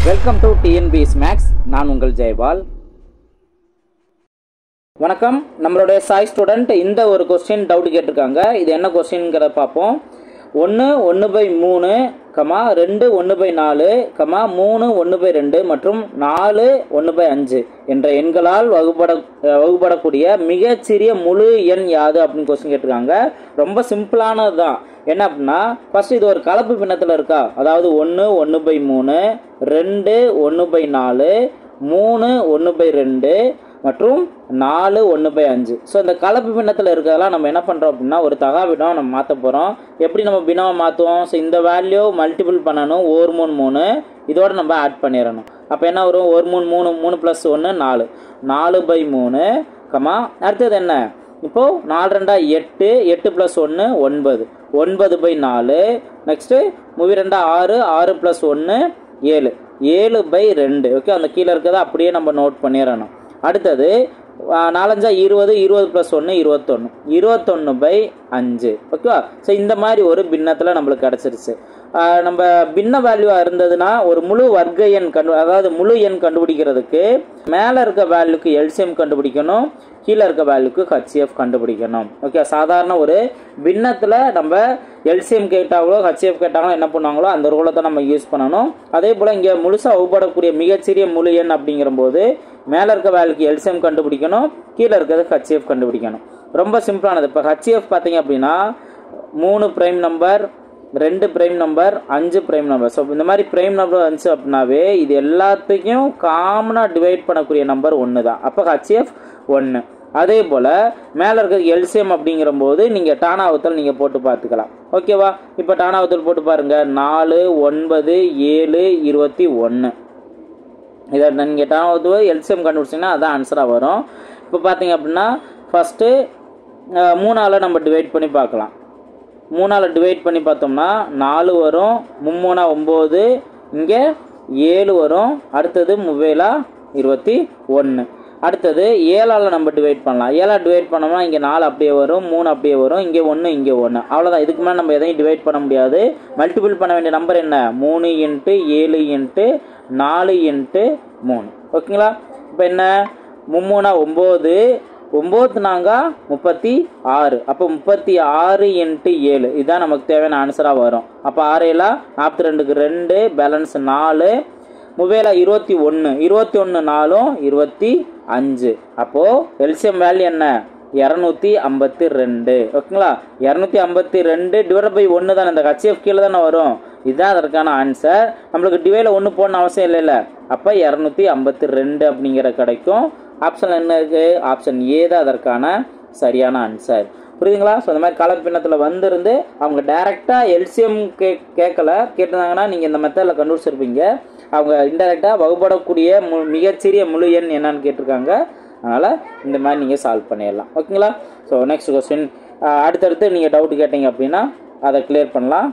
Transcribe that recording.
Welcome to TNPS maths. நான் உங்கள் ஜெயபால். வணக்கம். நம்மளுடைய சாய் ஸ்டூடெண்ட் இந்த ஒரு கொஸ்டின் டவுட் கேட்டிருக்காங்க. இது என்ன கொஸ்டின்ங்கிறத பார்ப்போம். 1 1/3, 2 1/4, 3 1/2 மற்றும் 4 1/5 என்ற எண்களால் வகுப்படக்கூடிய மிகச்சிறிய முழு எண் யாது அப்படின்னு கொஸ்டின் கேட்டிருக்காங்க. ரொம்ப சிம்பிளானது தான். என்ன அப்படின்னா, ஃபர்ஸ்ட் இது ஒரு கலப்பு பின்னத்தில் இருக்கா, அதாவது 1 1/3, 2 1/4, 3 1/2 மற்றும் 4 1/5. ஸோ இந்த கலப்பு பின்னத்தில் இருக்கிறதெல்லாம் நம்ம என்ன பண்ணுறோம் அப்படின்னா, ஒரு தகா பின்னம் நம்ம மாற்ற போகிறோம். எப்படி நம்ம பின்னவை மாற்றுவோம்? ஸோ இந்த வேல்யூ மல்டிபிள் பண்ணணும், 1 3 3 இதோட நம்ம ஆட் பண்ணிடணும். அப்போ என்ன வரும்? 1 3 3 3 + 1 4 4/3, அடுத்தது என்ன? இப்போது 4 2 8 8 + 1 9 9/4. நெக்ஸ்ட்டு 2 6 6 + 1 7 7/2. ஓகே, அந்த கீழே இருக்கிறத அப்படியே நம்ம நோட் பண்ணிடணும். அடுத்தது 4 5 20 20 + 1 21 21/5. ஓகேவா? ஸோ இந்த மாதிரி ஒரு பின்னத்தில் நம்மளுக்கு கிடச்சிருச்சு. நம்ம பின்ன வேல்யூவாக இருந்ததுன்னா ஒரு முழு வர்க்க எண் அதாவது முழு எண் கண்டுபிடிக்கிறதுக்கு மேலே இருக்க வேல்யூக்கு எல்சிஎம் கண்டுபிடிக்கணும், கீழே இருக்க வேல்யூக்கு ஹச்சிஎஃப் கண்டுபிடிக்கணும். ஓகே, சாதாரண ஒரு பின்னத்தில் நம்ம எல்சிஎம் கேட்டாங்களோ ஹச்சிஎஃப் கேட்டாங்களோ என்ன பண்ணுவாங்களோ அந்த ரூலை தான் நம்ம யூஸ் பண்ணணும். அதே போல் இங்கே முழுசாக வகுப்படக்கூடிய மிகச்சிறிய முழு எண் அப்படிங்கிற போது மேலே இருக்க வேல்யூக்கு எல்சிஎம் கண்டுபிடிக்கணும், கீழே இருக்கிறது ஹச்சிஎஃப் கண்டுபிடிக்கணும். ரொம்ப சிம்பிளானது. இப்போ ஹச்சிஎஃப் பார்த்தீங்க அப்படின்னா 3 prime number, 2 prime number, 5 prime number. So இந்த மாதிரி பிரைம் நம்பர் வந்துச்சு அப்படின்னாவே இது எல்லாத்துக்கும் காமனாக டிவைட் பண்ணக்கூடிய நம்பர் 1 தான். அப்போ ஹச்சிஎஃப் 1. அதே போல் மேலே இருக்கிறது எல்சிஎம் அப்படிங்கிற போது நீங்கள் டானாவத்தல் நீங்கள் போட்டு பார்த்துக்கலாம். ஓகேவா? இப்போ டானாவத்தல் போட்டு பாருங்கள். 4 9 7 21. இதை நீங்கள் டானாவத்தல் எல்சிஎம் கண்டுபிடிச்சிங்கன்னா அதான் ஆன்சராக வரும். இப்போ பார்த்தீங்க அப்படின்னா ஃபஸ்ட்டு 3ஆல் நம்ம டிவைட் பண்ணி பார்க்கலாம். 3ஆல் டிவைட் பண்ணி பார்த்தோம்னா 4 வரும், 3 9, இங்கே 7 வரும், அடுத்தது 3 21. அடுத்தது 7ஆல் நம்ம டிவைட் பண்ணலாம். 7ஆல் டிவைட் பண்ணோம்னா இங்கே 4 அப்படியே வரும், 3 அப்படியே வரும், இங்கே 1 இங்கே 1. அவ்வளோதான். இதுக்கு மேலே நம்ம எதையும் டிவைட் பண்ண முடியாது. மல்டிபிள் பண்ண வேண்டிய நம்பர் என்ன? 3 × 7 × 4 × 3. ஓகேங்களா? இப்போ என்ன? 3 9 9 4 36. அப்போ 36 × 7 இதுதான் நமக்கு தேவையான ஆன்சராக வரும். அப்போ 6 7 42க்கு 2 பேலன்ஸ் 4 3 21 21 4 25. அப்போது எல்சிஎம் வேல்யூ என்ன? 252. ஓகேங்களா? 252 / 1 தானே, இந்த ஹச்சிஎஃப் கீழே தானே வரும். இதுதான் அதற்கான ஆன்சர். நம்மளுக்கு டிவைடில் 1 போடணும் அவசியம் இல்லைல்ல. அப்போ 252 அப்படிங்கிற கிடைக்கும். ஆப்ஷன் என்ன இருக்குது? ஆப்ஷன் ஏ தான் அதற்கான சரியான ஆன்சர். புரியுதுங்களா? ஸோ இந்த மாதிரி கலப்பு பின்னத்தில் வந்திருந்து அவங்க டைரெக்டாக எல்சிஎம் கேட்டிருந்தாங்கன்னா நீங்கள் இந்த மெத்தடில் கண்டுபிடிச்சிருப்பீங்க. அவங்க இன்டெரக்டாக வகுப்படக்கூடிய மிகச்சிறிய முழு எண் என்னன்னு கேட்டிருக்காங்க. அதனால் இந்த மாதிரி நீங்கள் சால்வ் பண்ணிடலாம். ஓகேங்களா? ஸோ நெக்ஸ்ட் கொஸ்டின் அடுத்தடுத்து நீங்கள் டவுட் கேட்டீங்க அப்படின்னா அதை கிளியர் பண்ணலாம்.